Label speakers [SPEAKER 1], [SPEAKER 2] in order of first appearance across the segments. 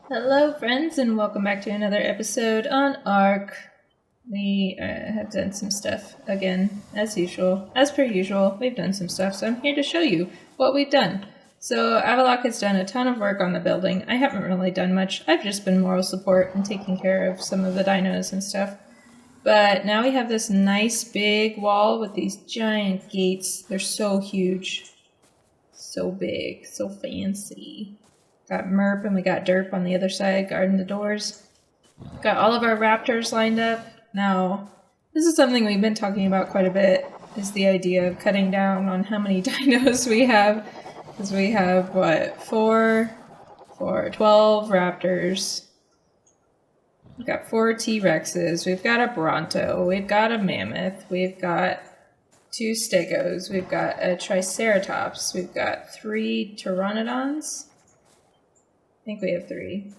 [SPEAKER 1] Hello, friends, and welcome back to another episode on ARK. We have done some stuff again, as usual. As per usual, we've done some stuff, so I'm here to show you what we've done. So, Avoloc has done a ton of work on the building. I haven't really done much. I've just been moral support and taking care of some of the dinos and stuff. But now we have this nice big wall with these giant gates. They're so huge. So big. So fancy. Got Merp and we got Derp on the other side guarding the doors. Got all of our raptors lined up. Now, this is something we've been talking about quite a bit, is the idea of cutting down on how many dinos we have. Because we have, 12 raptors. We've got 4 T-Rexes. We've got a Bronto. We've got a Mammoth. We've got 2 Stegos. We've got a Triceratops. We've got 3 Pteranodons. I think we have 3.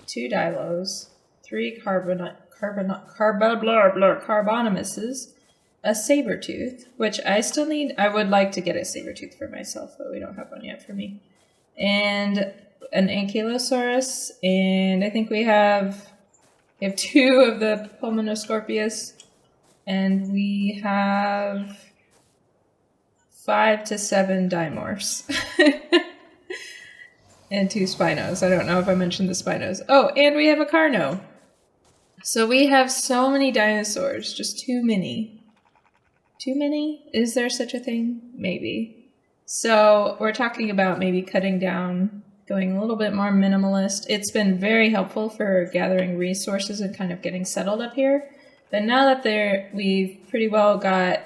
[SPEAKER 1] 2 Dilos, 3 Carbonimuses, a Sabertooth, which I still need. I would like to get a Sabertooth for myself, but we don't have one yet for me. And an Ankylosaurus, and I think we have 2 of the Pulmonoscorpius, and we have 5 to 7 Dimorphs. And 2 Spinos. I don't know if I mentioned the Spinos. Oh, and we have a Carno. So we have so many dinosaurs. Just too many. Too many? Is there such a thing? Maybe. So we're talking about maybe cutting down, going a little bit more minimalist. It's been very helpful for gathering resources and kind of getting settled up here. But now that we've pretty well got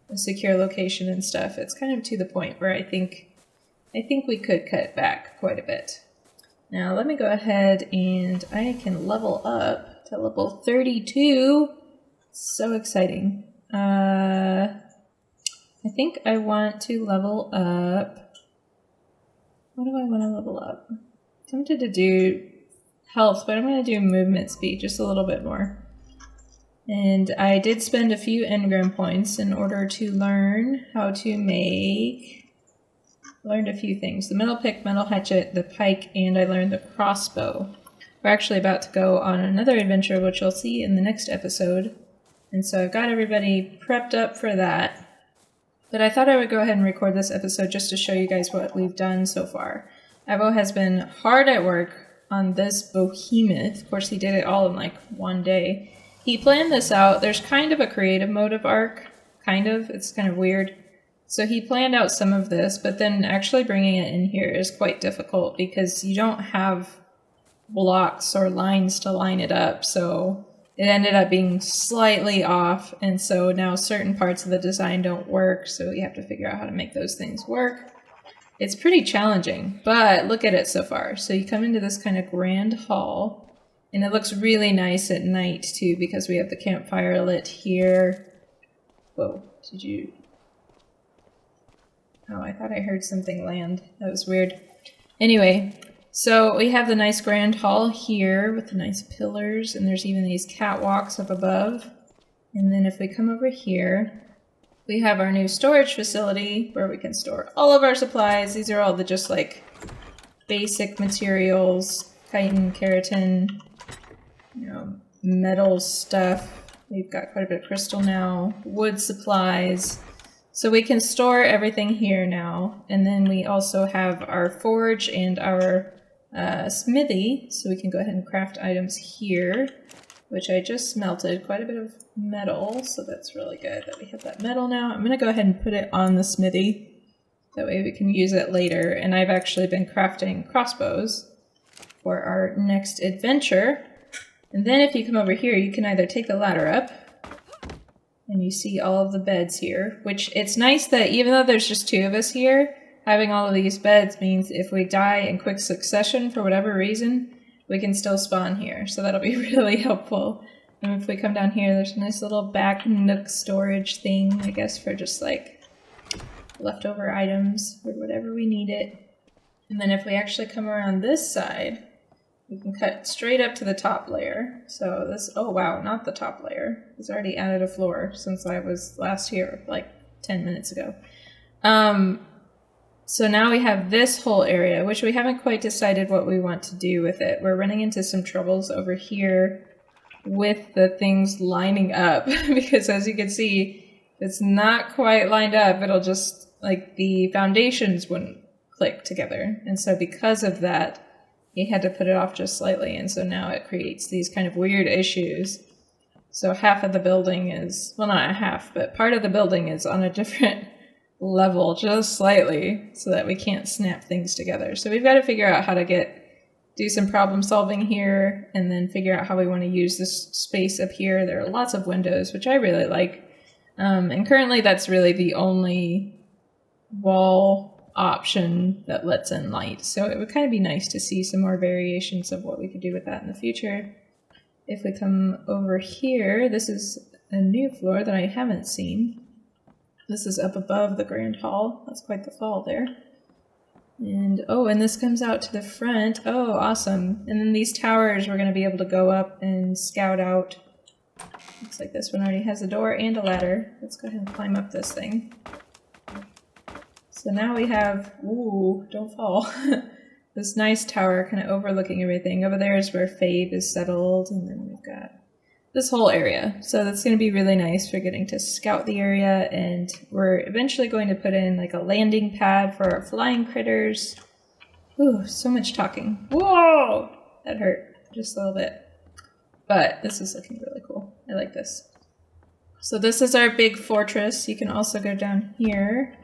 [SPEAKER 1] a secure location and stuff, it's kind of to the point where I think we could cut back quite a bit. Now let me go ahead and I can level up to level 32. So exciting. I think I want to level up. What do I want to level up? I'm tempted to do health, but I'm going to do movement speed just a little bit more. And I did spend a few engram points in order to learn how to make... Learned a few things. The metal pick, metal hatchet, the pike, and I learned the crossbow. We're actually about to go on another adventure, which you'll see in the next episode. And so I've got everybody prepped up for that. But I thought I would go ahead and record this episode just to show you guys what we've done so far. Avo has been hard at work on this behemoth. Of course, he did it all in like one day. He planned this out. There's kind of a creative mode of ARK. Kind of. It's kind of weird. So he planned out some of this, but then actually bringing it in here is quite difficult because you don't have blocks or lines to line it up. So it ended up being slightly off, and so now certain parts of the design don't work, so you have to figure out how to make those things work. It's pretty challenging, but look at it so far. So you come into this kind of grand hall, and it looks really nice at night too because we have the campfire lit here. Whoa, did you... Oh, I thought I heard something land. That was weird. Anyway, so we have the nice grand hall here with the nice pillars, and there's even these catwalks up above. And then if we come over here, we have our new storage facility where we can store all of our supplies. These are all the just like basic materials, chitin, keratin, metal stuff. We've got quite a bit of crystal now, wood supplies. So we can store everything here now, and then we also have our forge and our smithy, so we can go ahead and craft items here, which I just smelted quite a bit of metal, so that's really good that we have that metal now. I'm going to go ahead and put it on the smithy, that way we can use it later, and I've actually been crafting crossbows for our next adventure. And then if you come over here, you can either take the ladder up, and you see all of the beds here, which it's nice that even though there's just 2 of us here, having all of these beds means if we die in quick succession for whatever reason, we can still spawn here. So that'll be really helpful. And if we come down here, there's a nice little back nook storage thing, I guess, for just like leftover items or whatever we need it. And then if we actually come around this side, we can cut straight up to the top layer. So this, oh wow, not the top layer. It's already added a floor since I was last here like 10 minutes ago. So now we have this whole area, which we haven't quite decided what we want to do with it. We're running into some troubles over here with the things lining up, because as you can see, it's not quite lined up. It'll just, like, the foundations wouldn't click together. And so because of that, he had to put it off just slightly, and so now it creates these kind of weird issues. So half of the building is, well, not a half, but part of the building is on a different level just slightly so that we can't snap things together. So we've got to figure out how to do some problem solving here and then figure out how we want to use this space up here. There are lots of windows, which I really like. And currently that's really the only wall option that lets in light. So it would kind of be nice to see some more variations of what we could do with that in the future. If we come over here, this is a new floor that I haven't seen. This is up above the Grand Hall. That's quite the fall there. And, oh, and this comes out to the front. Oh, awesome. And then these towers, we're going to be able to go up and scout out. Looks like this one already has a door and a ladder. Let's go ahead and climb up this thing. So now we have, ooh, don't fall. This nice tower kind of overlooking everything. Over there is where Fabe is settled. And then we've got this whole area. So that's going to be really nice for getting to scout the area, and we're eventually going to put in like a landing pad for our flying critters. Ooh, so much talking. Whoa! That hurt just a little bit. But this is looking really cool. I like this. So this is our big fortress. You can also go down here.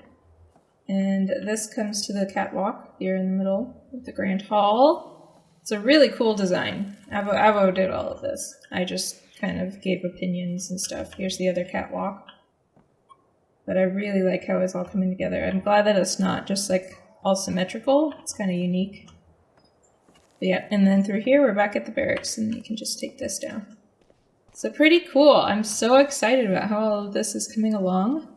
[SPEAKER 1] And this comes to the catwalk here in the middle of the Grand Hall. It's a really cool design. Avo did all of this. I just kind of gave opinions and stuff. Here's the other catwalk. But I really like how it's all coming together. I'm glad that it's not just like all symmetrical. It's kind of unique. But yeah, and then through here we're back at the barracks, and you can just take this down. So pretty cool. I'm so excited about how all of this is coming along.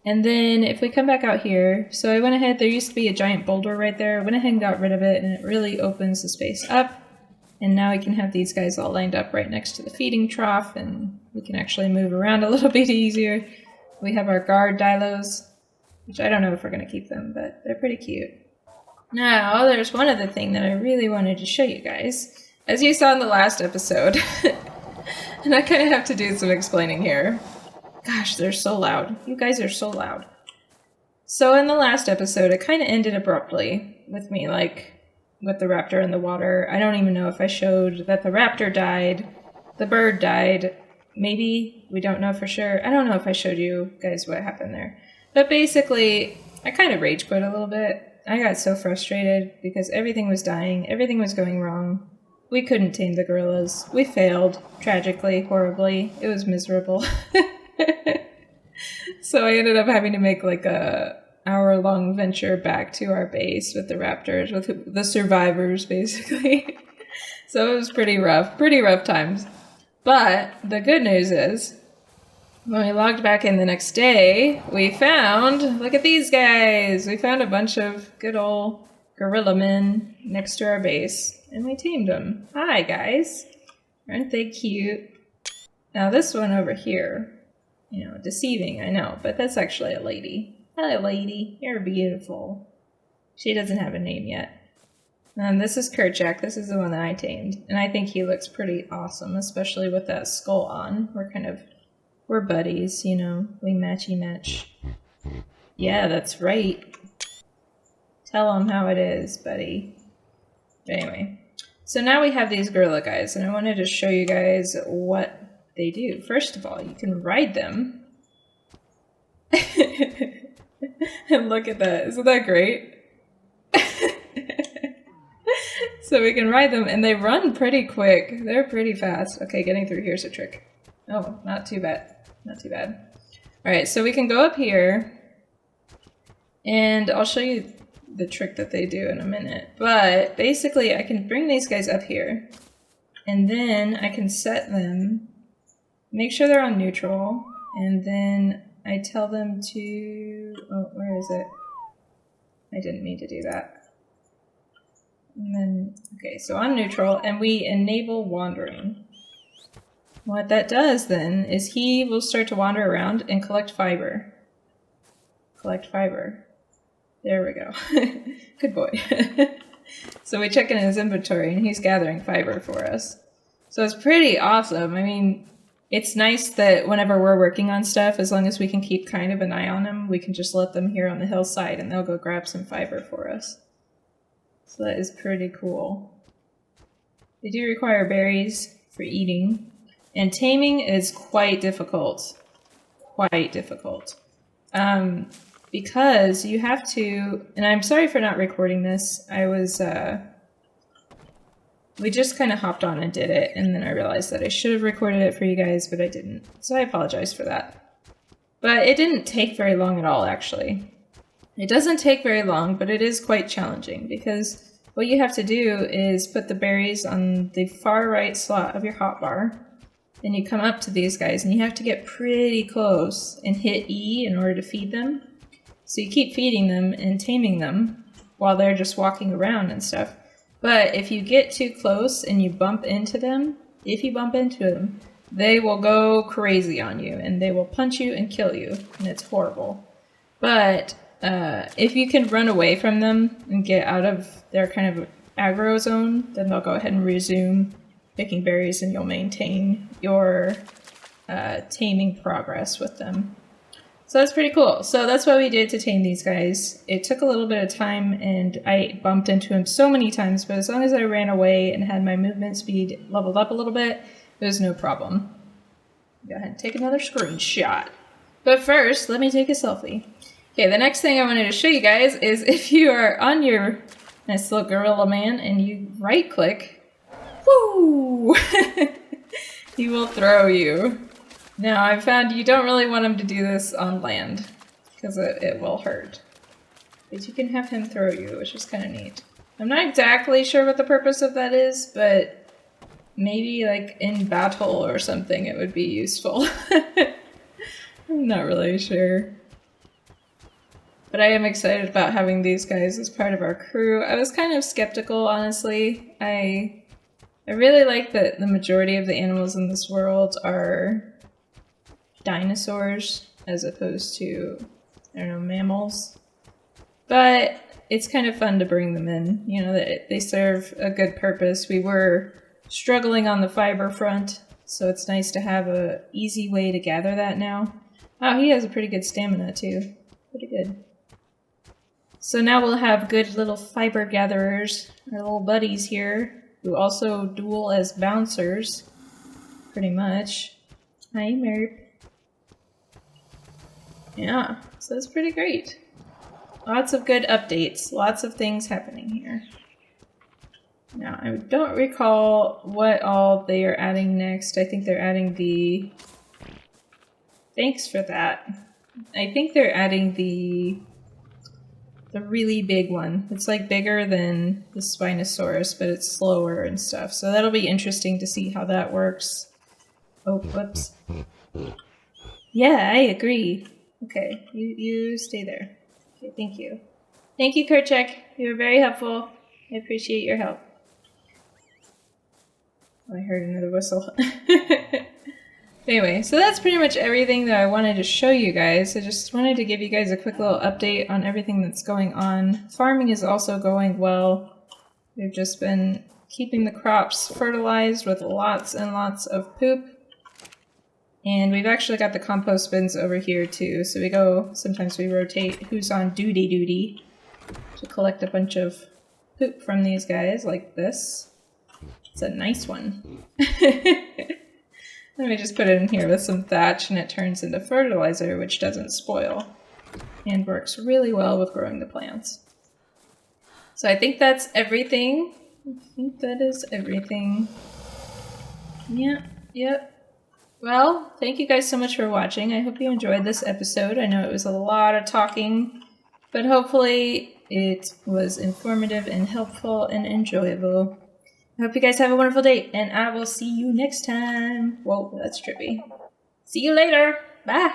[SPEAKER 1] And then if we come back out here, so I went ahead, there used to be a giant boulder right there. I went ahead and got rid of it, and it really opens the space up. And now we can have these guys all lined up right next to the feeding trough, and we can actually move around a little bit easier. We have our guard dilos, which I don't know if we're going to keep them, but they're pretty cute. Now, there's one other thing that I really wanted to show you guys. As you saw in the last episode, and I kind of have to do some explaining here. Gosh, they're so loud. You guys are so loud. So in the last episode, it kind of ended abruptly with me, like, with the raptor in the water. I don't even know if I showed that the raptor died, the bird died, maybe, we don't know for sure. I don't know if I showed you guys what happened there. But basically, I kind of rage quit a little bit. I got so frustrated because everything was dying, everything was going wrong. We couldn't tame the gorillas. We failed, tragically, horribly. It was miserable. So I ended up having to make like a hour-long venture back to our base with the raptors, with the survivors, basically. So it was pretty rough times. But the good news is, when we logged back in the next day, we found, look at these guys! We found a bunch of good old gorilla men next to our base, and we tamed them. Hi, guys! Aren't they cute? Now this one over here, you know, deceiving, I know, but that's actually a lady. Hello, lady. You're beautiful. She doesn't have a name yet. This is Kerchak. This is the one that I tamed. And I think he looks pretty awesome, especially with that skull on. We're buddies, you know. We matchy match. Yeah, that's right. Tell him how it is, buddy. But anyway. So now we have these gorilla guys, and I wanted to show you guys what they do. First of all, you can ride them. And look at that. Isn't that great? So we can ride them, and they run pretty quick. They're pretty fast. Okay, getting through here's a trick. Oh, not too bad. Not too bad. Alright, so we can go up here, and I'll show you the trick that they do in a minute. But basically, I can bring these guys up here, and then I can set them, make sure they're on neutral, and then I tell them to... Oh, where is it? I didn't mean to do that. And then, okay, so on neutral, and we enable wandering. What that does then is he will start to wander around and collect fiber. Collect fiber. There we go. Good boy. So we check in his inventory, and he's gathering fiber for us. So it's pretty awesome. I mean, it's nice that whenever we're working on stuff, as long as we can keep kind of an eye on them, we can just let them here on the hillside, and they'll go grab some fiber for us. So that is pretty cool. They do require berries for eating, and taming is quite difficult. Quite difficult. Because you have to, and I'm sorry for not recording this. We just kind of hopped on and did it, and then I realized that I should have recorded it for you guys, but I didn't. So I apologize for that. But it didn't take very long at all, actually. It doesn't take very long, but it is quite challenging, because what you have to do is put the berries on the far right slot of your hotbar. Then you come up to these guys, and you have to get pretty close and hit E in order to feed them. So you keep feeding them and taming them while they're just walking around and stuff. But if you get too close and you bump into them, they will go crazy on you, and they will punch you and kill you, and it's horrible. But if you can run away from them and get out of their kind of aggro zone, then they'll go ahead and resume picking berries, and you'll maintain your taming progress with them. So that's pretty cool. So that's what we did to tame these guys. It took a little bit of time, and I bumped into him so many times, but as long as I ran away and had my movement speed leveled up a little bit, it was no problem. Go ahead and take another screenshot. But first, let me take a selfie. Okay, the next thing I wanted to show you guys is if you are on your nice little gorilla man and you right-click, woo! He will throw you. Now, I've found you don't really want him to do this on land, because it will hurt. But you can have him throw you, which is kind of neat. I'm not exactly sure what the purpose of that is, but maybe like in battle or something it would be useful. I'm not really sure. But I am excited about having these guys as part of our crew. I was kind of skeptical, honestly. I really like that the majority of the animals in this world are dinosaurs as opposed to, I don't know, mammals. But it's kind of fun to bring them in. You know, they serve a good purpose. We were struggling on the fiber front, so it's nice to have a easy way to gather that now. Oh, he has a pretty good stamina too. Pretty good. So now we'll have good little fiber gatherers, our little buddies here, who also duel as bouncers, pretty much. Hi, Merp. Yeah, so it's pretty great. Lots of good updates, lots of things happening here. Now, I don't recall what all they are adding next. I think they're adding the... Thanks for that. I think they're adding the really big one. It's like bigger than the Spinosaurus, but it's slower and stuff. So that'll be interesting to see how that works. Oh, whoops. Yeah, I agree. Okay, you stay there. Okay, thank you. Thank you, Kerchak. You were very helpful. I appreciate your help. Oh, I heard another whistle. Anyway, so that's pretty much everything that I wanted to show you guys. I just wanted to give you guys a quick little update on everything that's going on. Farming is also going well. We've just been keeping the crops fertilized with lots and lots of poop. And we've actually got the compost bins over here too. So sometimes we rotate who's on duty to collect a bunch of poop from these guys like this. It's a nice one. Let me just put it in here with some thatch, and it turns into fertilizer, which doesn't spoil and works really well with growing the plants. So I think that's everything. I think that is everything. Yep. Well, thank you guys so much for watching. I hope you enjoyed this episode. I know it was a lot of talking, but hopefully it was informative and helpful and enjoyable. I hope you guys have a wonderful day, and I will see you next time. Whoa, that's trippy. See you later. Bye.